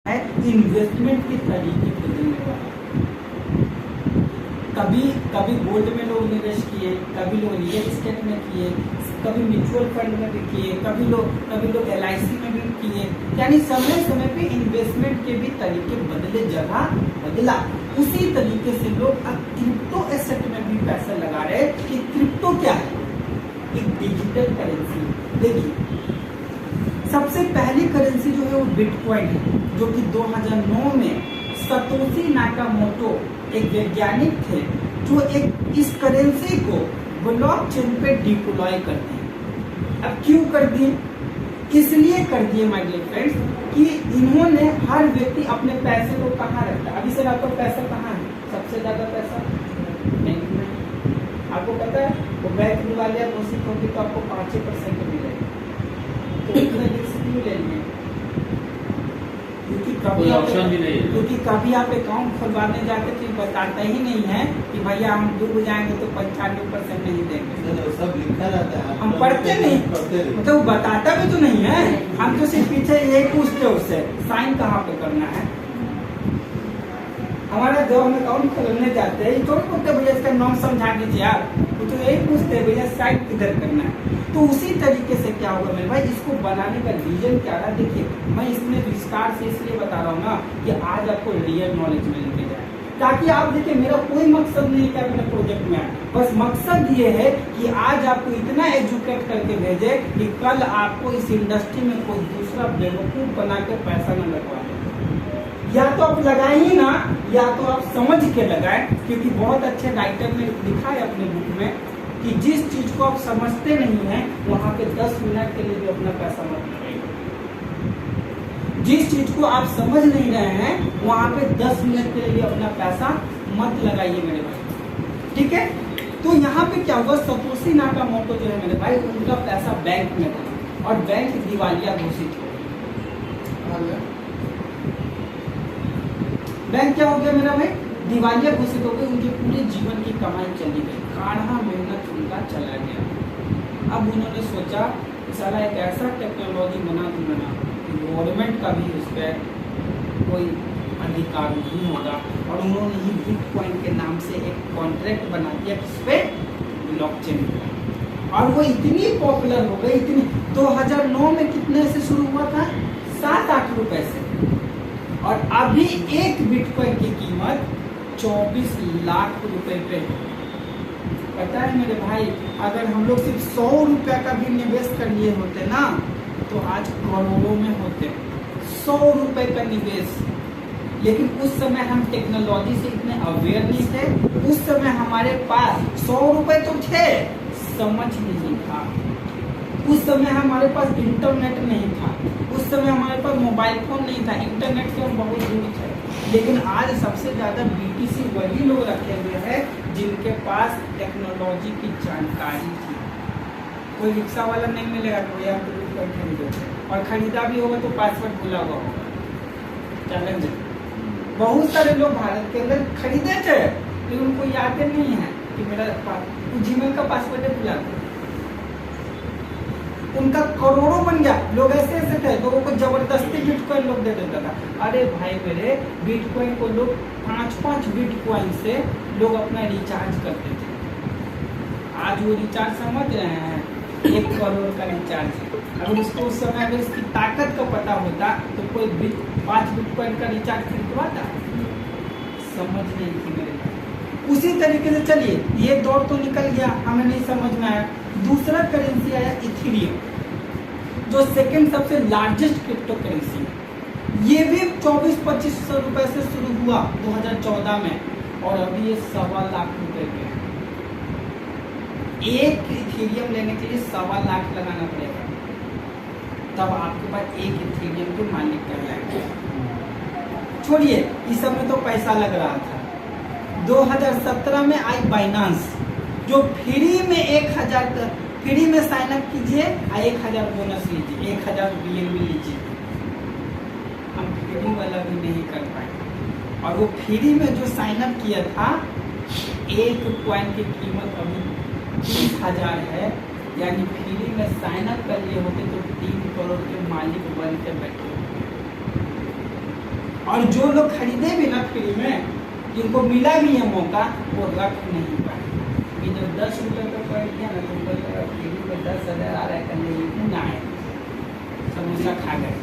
है इन्वेस्टमेंट के तरीके बदलने वाला। कभी कभी गोल्ड में लोग निवेश किए, कभी लोग रियल एस्टेट में किए, कभी म्यूचुअल फंड में भी किए, कभी लोग LIC में भी किए। यानी समय समय पे इन्वेस्टमेंट के भी तरीके बदले, जगह बदला। उसी तरीके से लोग अब क्रिप्टो एसेट में भी पैसा लगा रहे हैं कि क्रिप्टो क्या है, एक डिजिटल करेंसी। देखिए सबसे पहली करेंसी जो है वो बिटकॉइन है, जो कि 2009 में सतोशी नाकामोटो एक वैज्ञानिक थे जो इस करेंसी को ब्लॉकचेन पे डिप्लॉय करते हैं। अब क्यों कर दिए? इसलिए कर दिए माय डियर फ्रेंड्स कि इन्होंने, हर व्यक्ति अपने पैसे को कहाँ रखता है। अभी सर आपका पैसा कहाँ है? सबसे ज्यादा पैसा बैंक में। आपको पता है वो बैंक वाले घोषित होगी तो आपको 5% मिलेगा। तो इतना रिस्क क्यों लेंगे? क्योंकि कभी आप अकाउंट खुलवाने जाते तो बताता ही नहीं है कि भैया हम डूब जाएंगे तो 95% नहीं देंगे। सब लिखा रहता है, हम पढ़ते नहीं, मतलब वो बताता भी तो नहीं है। हम तो सिर्फ पीछे यही पूछते उससे साइन कहाँ पे करना है। हमारा जब हम अकाउंट खोलने जाते हैं तो बोलते भैया इसका नाम समझा दीजिए आप, वो तो यही पूछते हैं भैया साइन किधर करना है। तो उसी तरीके से क्या होगा मेरे भाई, इसको बनाने का रीजन क्या रहा? देखिए मैं इसमें विस्तार से इसलिए बता रहा हूँ ना कि आज आपको रियल नॉलेज मिलने जाए, ताकि आप देखिए मेरा कोई मकसद नहीं है अपने प्रोजेक्ट में, बस मकसद ये है कि आज आपको इतना एजुकेट करके भेजे कि कल आपको इस इंडस्ट्री में कोई दूसरा बेवकूफ बना के पैसा न लगवा दे। या तो आप लगाए ही ना, या तो आप समझ के लगाए, क्योंकि बहुत अच्छे राइटर ने लिखा है अपने बुक में कि जिस चीज को आप समझते नहीं है वहां पे 10 मिनट के लिए भी अपना पैसा मत लगाइए। जिस चीज को आप समझ नहीं रहे हैं वहां पे 10 मिनट के लिए अपना पैसा मत लगाइए मेरे भाई, ठीक है। तो यहाँ पे क्या हुआ, सतोशी नाकामोटो जो है मेरे भाई, उनका पैसा बैंक में था और बैंक दिवालिया घोषित हो गया। बैंक क्या हो गया मेरा भाई? दिवालिया घोषित हो गई। उनके पूरे जीवन की कमाई चली गई, काढ़ा मेहनत उनका चला गया। अब उन्होंने सोचा साला एक ऐसा टेक्नोलॉजी बना दूंगा ना कि गवर्नमेंट का भी उस पर कोई अधिकार नहीं होगा। और उन्होंने ही बिटकॉइन के नाम से एक कॉन्ट्रैक्ट बना दिया किस पे? ब्लॉकचेन पे। और वो इतनी पॉपुलर हो गई, इतनी 2009 में कितने से शुरू हुआ था? 7-8 रुपए से। और अभी एक बिटकॉइन की कीमत 24 लाख रुपए पे है। पता है मेरे भाई, अगर हम लोग सिर्फ 100 रुपया का भी निवेश कर लिए होते ना तो आज करोड़ों में होते। 100 रुपए का निवेश। लेकिन उस समय हम टेक्नोलॉजी से इतने अवेयर नहीं थे। उस समय हमारे पास 100 रुपए तो थे, समझ नहीं था। उस समय हमारे पास इंटरनेट नहीं था, उस समय हमारे पास मोबाइल फोन नहीं था, इंटरनेट से हम बहुत दूर थे। लेकिन आज सबसे ज्यादा BTC वही लोग रखे हुए हैं जिनके पास टेक्नोलॉजी की जानकारी थी। कोई रिक्शा वाला नहीं मिलेगा तो भैया बिटकॉइन खरीदो, और खरीदा भी होगा तो पासवर्ड भूला हुआ होगा। चैलेंज। बहुत सारे लोग भारत के अंदर खरीदे थे लेकिन उनको याद नहीं है कि मेरा जीमेल का पासवर्ड भूला गया। उनका करोड़ों बन गया। लोग ऐसे थे, लोगों को जबरदस्ती बिटकॉइन लोग दे देता था। अरे भाई मेरे, बिटकॉइन को लोग 5-5 बिटकॉइन से लोग अपना रिचार्ज करते थे। आज वो रिचार्ज समझ रहे हैं, 1 करोड़ का रिचार्ज है। अगर उसको उस समय अगर इसकी ताकत का पता होता तो कोई 5 बिटकॉइन का रिचार्ज खरीदवाता? समझ नहीं थी मेरे। उसी तरीके से चलिए, ये दौर तो निकल गया, हमें नहीं समझ में आया। दूसरा करेंसी आया इथेरियम, जो सेकंड सबसे लार्जेस्ट क्रिप्टो करेंसी है। ये भी 24-25 रुपए से शुरू हुआ 2014 में, और अभी ये 1.25 लाख रुपए पे है। एक इथेरियम लेने के लिए 1.25 लाख लगाना पड़ेगा, तब आपके पास एक इथेरियम के मालिक कहलाएंगे। छोड़िए इस सब में तो पैसा लग रहा था। 2017 में आई बाइनांस, जो फ्री में 1000 फ्री में साइन अप कीजिए और 1000 बोनस लीजिए, 1000 BNB लीजिए। हम फ्री वाला भी नहीं कर पाए। और वो फ्री में जो साइन अप किया था, एक कॉइन की कीमत अभी 30,000 है। यानी फ्री में साइन अप कर लिए होते तो 3 करोड़ के मालिक बन के बैठे। और जो लोग खरीदे भी ना फ्री में, जिनको मिला भी है मौका, वो रख नहीं पाए। कि जब 10 रुपये पे पड़ गया ना, तो फ्री में 10,000 आ रहा है, करने ना है, समोसा खा गए।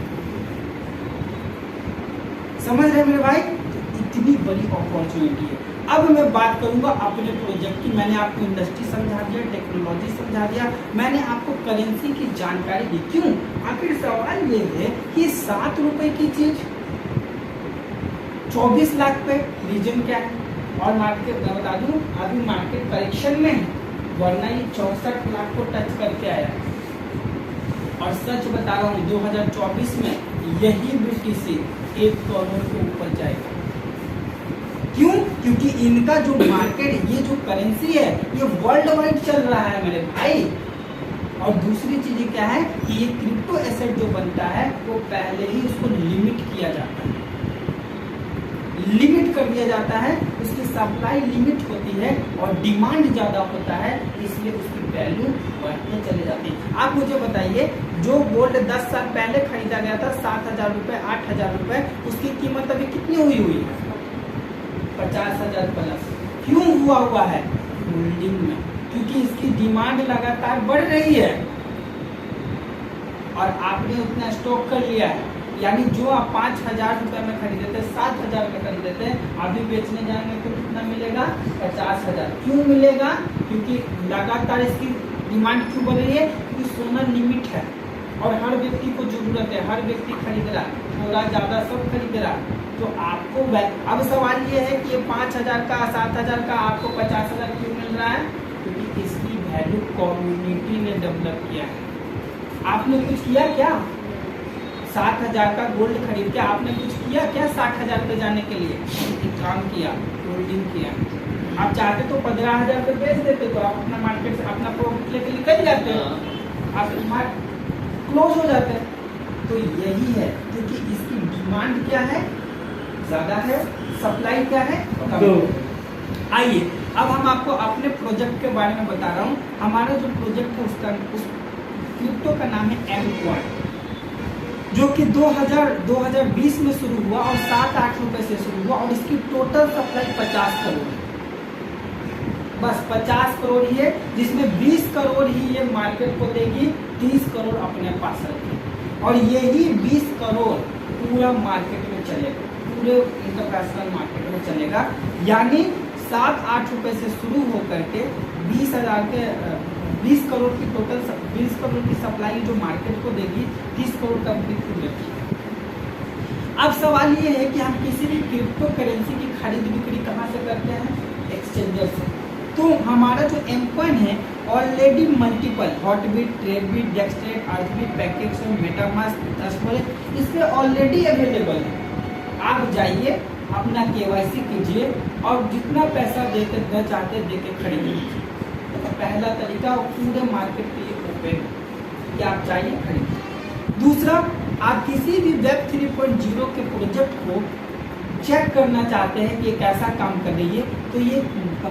समझ रहे मेरे भाई? तो इतनी बड़ी अपॉर्चुनिटी है। अब मैं बात करूंगा अपने प्रोजेक्ट की। मैंने आपको इंडस्ट्री समझा दिया, टेक्नोलॉजी समझा दिया, मैंने आपको करेंसी की जानकारी दी। क्यों? आखिर सवाल ये है कि 7 रुपए की चीज 24 लाख पे, रीजन क्या है? और मार्केट मैं बता दूं, अभी मार्केट करेक्शन में है, वरना ये 64 लाख को टच करके आया। और सच बता रहा हूँ 2024 में यही BTC 1 करोड़ के ऊपर जाएगा। क्यों? क्योंकि इनका जो मार्केट, ये जो करेंसी है, ये वर्ल्ड वाइड चल रहा है मेरे भाई। और दूसरी चीज क्या है कि ये क्रिप्टो एसेट जो बनता है, वो पहले ही उसको लिमिट किया जाता है, लिमिट कर दिया जाता है, उसकी सप्लाई लिमिट होती है और डिमांड ज्यादा होता है, इसलिए उसकी वैल्यू बढ़ते चले जाती है। आप मुझे बताइए, जो गोल्ड 10 साल पहले खरीदा गया था 7,000 रुपए, 8,000 रुपए, उसकी कीमत अभी कितनी हुई है? 50,000 प्लस। क्यों हुआ है? होल्डिंग में, क्योंकि इसकी डिमांड लगातार बढ़ रही है और आपने उतना स्टॉक कर लिया है। यानी जो आप 5,000 रुपए में खरीदे थे, 7,000 में खरीदे थे, अभी बेचने जाएंगे तो कितना मिलेगा? 50,000। क्यों मिलेगा? क्योंकि लगातार इसकी डिमांड क्यों बढ़ रही है? क्योंकि सोना लिमिट है और हर व्यक्ति को जरूरत है, हर व्यक्ति खरीद रहा, थोड़ा ज्यादा सब खरीद रहा। तो आपको अब सवाल ये है कि ये 5,000 का, 7,000 का आपको 50,000 क्यों मिल रहा है? क्योंकि इसकी वैल्यू कम्युनिटी ने डेवलप किया है। आपने कुछ किया क्या? 7,000 का गोल्ड खरीद के आपने कुछ किया क्या? 60,000 पे जाने के लिए काम किया, होल्डिंग किया। आप चाहते तो 15,000 पे बेच देते, तो आप अपना मार्केट से अपना प्रॉफिट लेके निकल जाते हो, आप क्लोज हो जाते हैं। तो यही है, क्योंकि इसकी डिमांड क्या है? ज्यादा है, सप्लाई क्या है? कम। आइए अब हम आपको अपने प्रोजेक्ट के बारे में बता रहा हूँ। हमारा जो प्रोजेक्ट है उसका, उस क्रिप्टो का नाम है M-Coin, जो कि 2020 में शुरू हुआ और 7-8 रुपए से शुरू हुआ और इसकी टोटल सप्लाई 50 करोड़ है। बस 50 करोड़ ही है, जिसमें 20 करोड़ ही ये मार्केट को देगी, 30 करोड़ अपने पास रखेगी और यही 20 करोड़ पूरा मार्केट में चलेगा, पूरे इंटरनेशनल मार्केट में चलेगा। यानी 7-8 रुपए से शुरू होकर के 20 करोड़ की टोटल 20 करोड़ की सप्लाई जो मार्केट को देगी, 30 करोड़ का बिक्री रखी। अब सवाल ये है कि हम किसी भी क्रिप्टो करेंसी की खरीद बिक्री कहाँ से करते हैं? एक्सचेंजर से। तो हमारा जो M-Coin है already multiple Hotbit, Tradebit, Dextrade, Earthbit, packets, MetaMask, इस पे ऑलरेडी अवेलेबल है। आप जाइए, अपना KYC कीजिए और जितना पैसा देना चाहते दे के खरीदिए। पहला तरीका पूरे मार्केट के लिए ओपन है कि आप चाहिए खरीदिए। दूसरा, आप किसी भी वेब 3.0 के प्रोजेक्ट को चेक करना चाहते हैं कि ये कैसा काम कर रही है, तो ये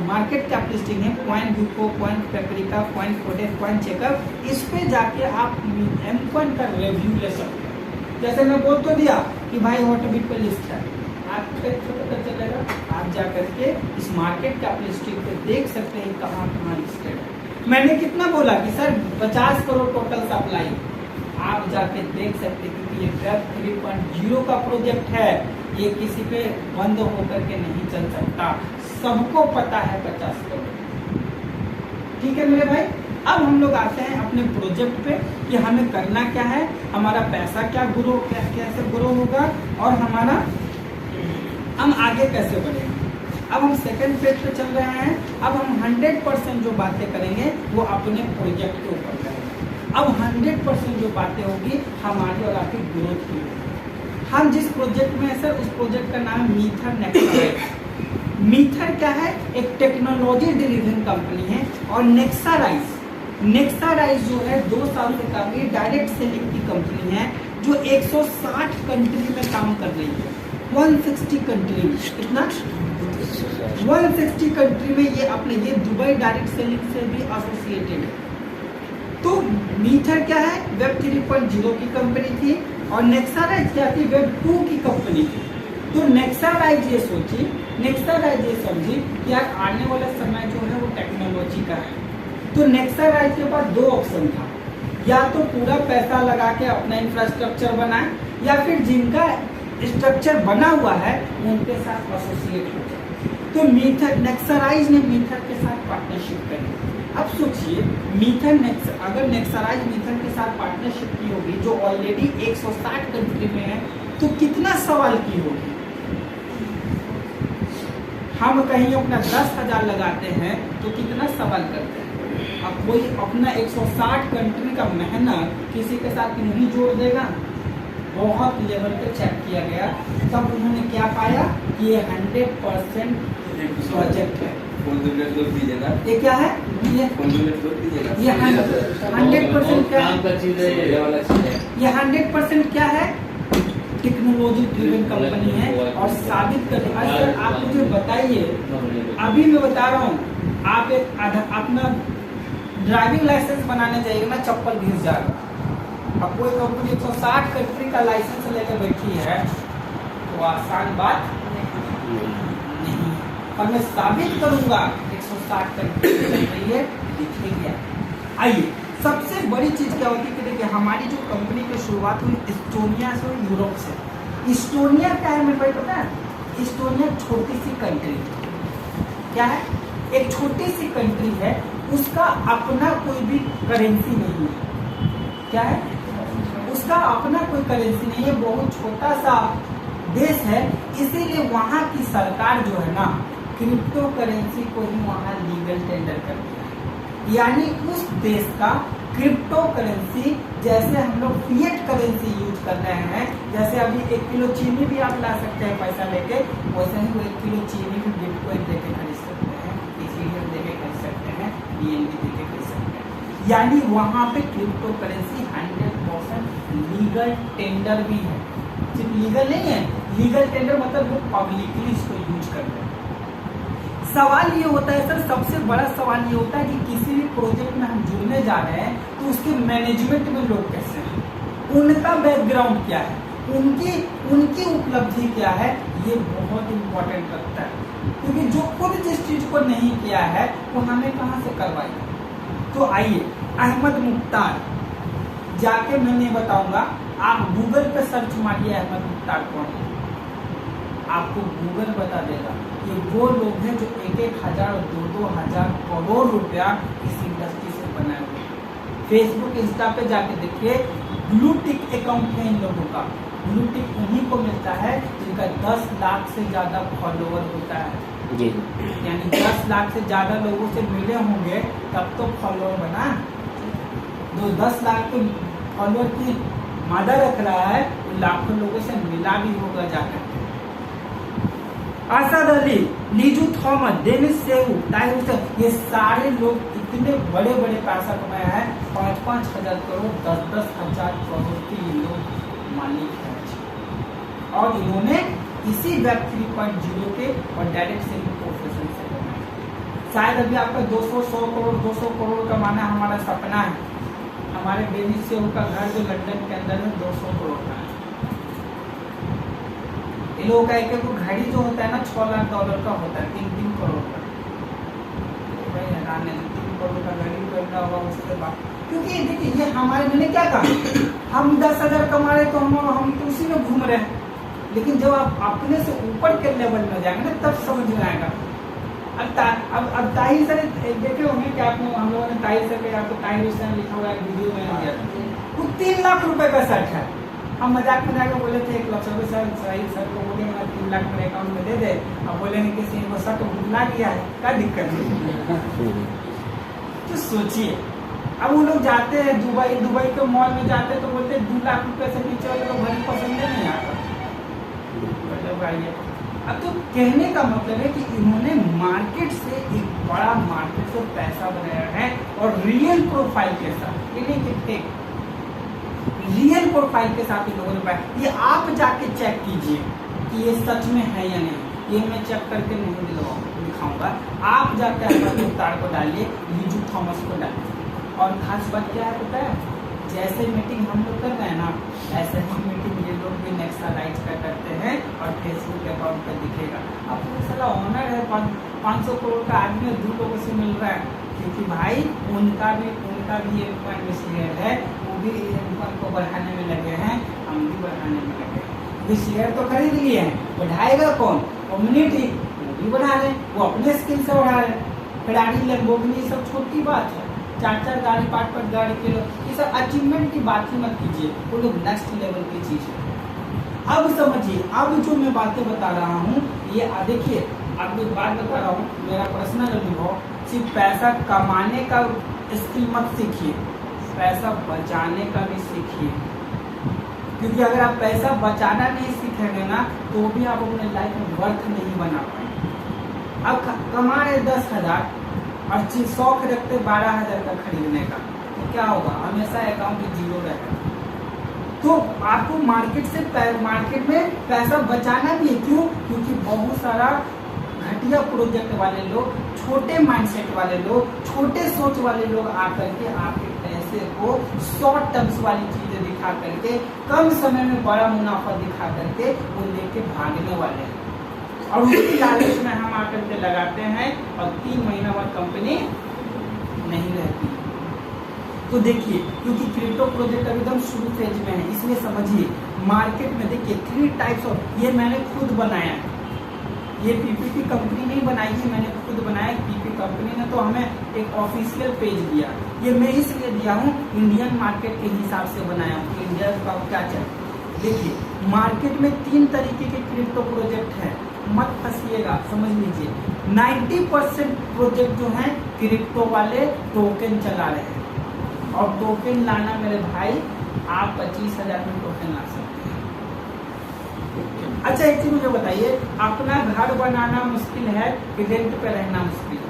मार्केट कैप लिस्टिंग है, CoinGecko, CoinPeprica, CoinCodex, CoinChecker, इस पे जाके आप M-Coin का रिव्यू ले सकते हैं। जैसे मैं बोल तो दिया कि भाई हॉटबिट पे लिस्ट है, आपको पता चलेगा, आप जाकर के इस मार्केट कैप लिस्टिंग पे देख सकते हैं कहाँ लिस्टेड है। मैंने कितना बोला कि सर 50 करोड़ टोटल सप्लाई, आप जाके देख सकते हैं क्योंकि ये वेब 3.0 का प्रोजेक्ट है, ये किसी पे बंद होकर के नहीं चल सकता, सबको पता है 50 करोड़। ठीक है मेरे भाई, अब हम लोग आते हैं अपने प्रोजेक्ट पे कि हमें करना क्या है, हमारा पैसा क्या ग्रो कैसे ग्रो होगा और हम आगे कैसे बढ़ेंगे। अब हम सेकंड पेज पे चल रहे हैं। अब हम 100% जो बातें करेंगे वो अपने प्रोजेक्ट के ऊपर करेंगे। अब 100% जो बातें होगी हमारी और आपकी ग्रोथ की होगी। हम जिस प्रोजेक्ट में है सर, उस प्रोजेक्ट का नाम मीथर नेक्सा है। मीथर क्या है? एक टेक्नोलॉजी ड्रिवन कंपनी है। और नेक्सा राइस जो है 2 साल से काफी डायरेक्ट सेलिंग की कंपनी है, जो 160 कंट्री में काम कर रही है। 160 कंट्री, कितना? 160 कंट्री में ये दुबई डायरेक्ट सेलिंग से भी एसोसिएटेड है। तो मीथर क्या है? वेब 3.0 की कंपनी थी और नेक्सा राइस क्या थी? वेब 2 की कंपनी थी। तो नेक्सा राइज ये सोची, नेक्सा राइज ये समझी कि यार आने वाला समय जो है वो टेक्नोलॉजी का है। तो नेक्सा राइज के पास दो ऑप्शन था, या तो पूरा पैसा लगा के अपना इंफ्रास्ट्रक्चर बनाए, या फिर जिनका स्ट्रक्चर बना हुआ है उनके साथ एसोसिएट हो जाए। तो मीथर नेक्सराइज ने मीथर के साथ पार्टनरशिप करी। अब सोचिए अगर नेक्सराइज मीथर के साथ पार्टनरशिप की होगी जो ऑलरेडी 160 कंट्री में है, तो कितना सवाल की होगी। हम कहीं अपना 10,000 लगाते हैं तो कितना सवाल करते हैं। अब कोई अपना 160 कंट्री का मेहनत किसी के साथ नहीं जोड़ देगा। बहुत लेवल पे चेक किया गया, तब उन्होंने क्या पाया कि ये 100% प्रोजेक्ट है। ये क्या है, ये 100% क्या है, ये 100% क्या है, टेक्नोलॉजी ड्रिवन कंपनी है। और साबित कर, सर आप मुझे बताइए, अभी मैं बता रहा हूँ, आप एक अपना ड्राइविंग लाइसेंस बनाने जाइए ना, चप्पल घिस जाएगा। अब कोई कंपनी 160 कंट्री का लाइसेंस लेकर बैठी है तो आसान बात नहीं। और मैं साबित करूंगा 160 कंट्री चल रही है, दिखेगी। आइए, सबसे बड़ी चीज क्या होती है कि देखिए हमारी जो कंपनी की शुरुआत हुई इस्टोनिया से, यूरोप से। इस्टोनिया क्या है मेरे भाई पता है? इस्टोनिया छोटी सी कंट्री क्या है, एक छोटी सी कंट्री है, उसका अपना कोई भी करेंसी नहीं है। क्या है, उसका अपना कोई करेंसी नहीं है, बहुत छोटा सा देश है। इसीलिए वहां की सरकार जो है ना, क्रिप्टो करेंसी को ही वहां लीगल टेंडर कर दिया है। यानी उस देश का क्रिप्टो करेंसी, जैसे हम लोग फिएट करेंसी यूज कर रहे हैं, जैसे अभी 1 किलो चीनी भी आप ला सकते हैं पैसा लेके, वैसे ही वो 1 किलो चीनी भी बिटकॉइन देके खरीद सकते हैं, इथेरियम देके खरीद सकते हैं, BNB देके खरीद सकते हैं। यानी वहां पे क्रिप्टो करेंसी 100% लीगल टेंडर भी है। सिर्फ लीगल नहीं है, लीगल टेंडर मतलब वो पब्लिकली इसको यूज करते हैं। सवाल ये होता है सर, सबसे बड़ा सवाल ये होता है कि किसी भी प्रोजेक्ट में हम जुड़ने जा रहे हैं तो उसके मैनेजमेंट में लोग कैसे हैं, उनका बैकग्राउंड क्या है, उनकी उपलब्धि क्या है, ये बहुत इम्पोर्टेंट लगता है। क्योंकि जो खुद जिस चीज को नहीं किया है वो हमें कहाँ से करवाएगा। तो आइए, अहमद मुख्तार, जाके मैं नहीं बताऊंगा, आप गूगल पे सर्च मारिए अहमद मुख्तार कौन है, आपको गूगल बता देगा। ये वो लोग हैं जो 1,000 और 2,000 करोड़ रुपया इस इंडस्ट्री से बनाए हुए हैं। फेसबुक, इंस्टा पे जाके देखिए, ब्लू टिक अकाउंट है इन लोगों का। ब्लू टिक उन्हीं को मिलता है जिनका 10 लाख से ज्यादा फॉलोअर होता है जी। यानी 10 लाख से ज्यादा लोगों से मिले होंगे तब तो फॉलोअर बना। जो 10 लाख के फॉलोअर की मादा रख रहा है, वो लाखों लोगों से मिला भी होगा जाकर। असद अली, लीजू थॉमस, डेनिस सेहू, ताहिर हुसैन, ये सारे लोग इतने बड़े बड़े पैसा कमाया है। 5-5 हजार करोड़, 10-10 हजार करोड़ के ये लोग मालिक हैं। और इन्होंने इसी वेब 3.0 के और डायरेक्ट सेलिंग प्रोफेशन से कमाया। शायद अभी आपका 200 करोड़ 200 करोड़ कमाना हमारा सपना है। हमारे डेनिस सेहू का घर जो लंदन के अंदर है 200 करोड़ का है। इन लोगों का एक घड़ी जो होता है ना, $6 लाख का होता है, 3-3 करोड़ का। भाई हैरान है, 3 करोड़ का घड़ी पहना होगा उसके बाद। क्योंकि देखिए ये हमारे, मैंने क्या कहा, हम 10,000 कमा रहे तो हम तो उसी में घूम रहे हैं। लेकिन जब आप अपने से ऊपर के लेवल में जाएंगे ना, तब समझ में आएगा। अब ताहिर सर देखे होंगे कि आपने, हम लोगों ने ताहिर सर के, आपको ताहिर हुसैन लिखा हुआ एक वीडियो में दिया था, वो 3 लाख रुपए का सेट है। हम मजाक में जाकर बोले थे 1 लाख सर सर को बोले 3 लाख मेरे अकाउंट में दे दे। अब बोले किसी को शर्ट भूलना गया है, क्या दिक्कत है। तो सोचिए, अब वो लोग जाते हैं दुबई के मॉल में जाते हैं तो बोलते हैं 2 लाख रुपए से नीचे वाले को घड़ी पसंद नहीं आता। अब तो कहने का मतलब है कि इन्होंने मार्केट से, एक बड़ा मार्केट से पैसा बनाया है और रियल प्रोफाइल के साथ, रियल प्रोफाइल के साथ इन लोगों ने पाया। ये आप जाके चेक कीजिए कि ये सच में है या नहीं। ये मैं चेक करके नहीं दिखाऊंगा, आप जाके अहमद मुख्तार को डालिए, लीजू थॉमस को डालिए। और खास बात क्या है पता है, जैसे मीटिंग हम लोग कर रहे हैं ना, ऐसे ही मीटिंग ये लोग भी नेक्सलाइज का करते हैं और फेसबुक अकाउंट पर दिखेगा। अब तो साला ऑनर है, 500 करोड़ का आदमी है, 2 लोगों से मिल रहा है, क्योंकि भाई उनका भी एक पॉइंट में शेयर है, वो भी इनकम को बढ़ाने में लगे हैं, हम भी बढ़ाने में लगे हैं। भी शेयर तो खरीद लिए हैं, बढ़ाएगा कौन? कम्युनिटी, वो भी बढ़ा रहे, वो अपने स्किल से बढ़ा रहे। फेरारी, लैम्बोर्गिनी सब छोटी बात है, 4 गाड़ी 5 गाड़ी के लोग, ये सब अचीवमेंट की बात ही मत कीजिए, वो लोग नेक्स्ट लेवल की चीज है। अब समझिए, अब जो मैं बातें बता रहा हूँ ये देखिए, आपको एक बात बता रहा हूँ, मेरा पर्सनल अनुभव, सिर्फ पैसा कमाने का स्किल मत सीखिए, पैसा बचाने का भी सीखिए, क्योंकि अगर आप पैसा बचाना नहीं सीखेंगे ना तो भी आप अपने लाइफ में वर्थ नहीं बना पाएंगे। अब कमा रहे 10,000 और शौक रखते 12,000 का खरीदने का, तो क्या होगा? हमेशा अकाउंट जीरो रहेगा। तो आपको मार्केट में पैसा बचाना भी है। क्यों? क्योंकि बहुत सारा घटिया प्रोजेक्ट वाले लोग, छोटे माइंडसेट वाले लोग, छोटे सोच वाले लोग आकर के आपके पैसे को शॉर्ट टर्म्स वाली चीजें दिखा करके, कम समय में बड़ा मुनाफा दिखा करके वो लेके भागने वाले हैं, और उसी लालच में हम आकर के लगाते हैं और 3 महीना बाद कंपनी नहीं रहती। तो देखिए, क्योंकि क्रिप्टो प्रोजेक्ट एकदम शुरू फेज में है, इसलिए समझिए मार्केट में देखिए 3 टाइप्स ऑफ, ये मैंने खुद बनाया है, ये पीपीपी कंपनी नहीं बनाई है, मैंने खुद बनाया। पीपी कंपनी ने तो हमें एक ऑफिशियल पेज दिया, ये मैं इसलिए दिया हूँ इंडियन मार्केट के हिसाब से बनाया हूँ, इंडिया का क्या चल। देखिए, मार्केट में 3 तरीके के क्रिप्टो प्रोजेक्ट हैं, मत फंसिएगा, समझ लीजिए। 90% प्रोजेक्ट जो हैं क्रिप्टो वाले टोकन चला रहे हैं, और टोकन लाना मेरे भाई आप 25,000 में टोकन ला सकते हैं। अच्छा, एक चीज मुझे बताइए, अपना घर बनाना मुश्किल है कि रेंट पे रहना मुश्किल है?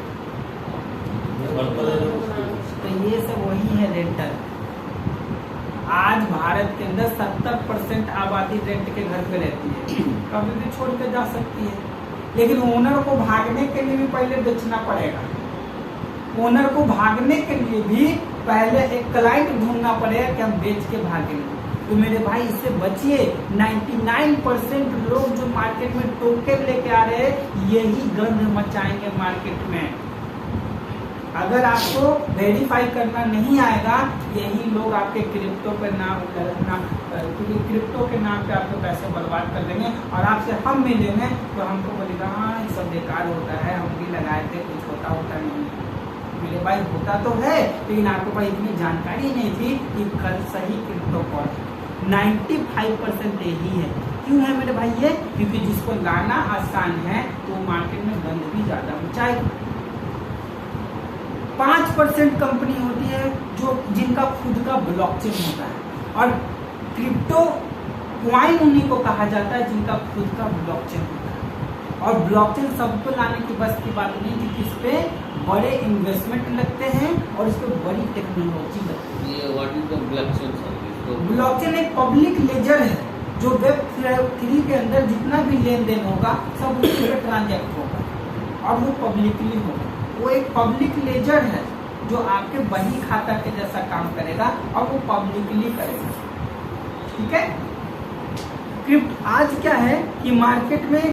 तो ये सब वही है रेंटर। आज भारत के अंदर 70% आबादी रेंट के घर पे रहती है, कभी भी छोड़ के जा सकती है, लेकिन ओनर को भागने के लिए भी पहले बेचना पड़ेगा। ओनर को भागने के लिए भी पहले एक क्लाइंट ढूंढना पड़ेगा कि हम बेच के भागेंगे। तो मेरे भाई इससे बचिए। 99% लोग जो मार्केट में टोकन लेके आ रहे हैं यही गंध मचाएंगे मार्केट में। अगर आपको वेरीफाई करना नहीं आएगा, यही लोग आपके क्रिप्टो पे क्योंकि क्रिप्टो के नाम पे आपके पैसे बर्बाद कर देंगे, और आपसे हम मिलेंगे तो हमको बोलेगा हाँ ये सब बेकार होता है, हम भी लगाए थे, कुछ होता नहीं। मेरे भाई होता तो है, लेकिन आपको भाई इतनी जानकारी नहीं थी कि कल सही क्रिप्टो कौन है। 95% यही है। क्यों है मेरे भाई ये? क्योंकि जिसको लाना आसान है तो मार्केट में गंद भी ज्यादा मचाएगा। 5% कंपनी होती है जिनका खुद का ब्लॉकचेन होता है, और क्रिप्टो क्वाइन उन्हीं को कहा जाता है जिनका खुद का ब्लॉकचेन होता है। और ब्लॉकचेन सबको लाने की बस की बात नहीं, क्योंकि इस पे बड़े इन्वेस्टमेंट लगते हैं और इस पे बड़ी टेक्नोलॉजी लगती है। What is the blockchain? Blockchain एक पब्लिक लेजर है, जो Web3 के अंदर जितना भी लेन देन होगा सब उस पर ट्रांजैक्ट होगा और वो पब्लिकली होगा। वो एक पब्लिक लेजर है जो आपके बही खाता के जैसा काम करेगा और वो पब्लिकली करेगा। ठीक है। क्रिप्टो आज क्या है कि मार्केट में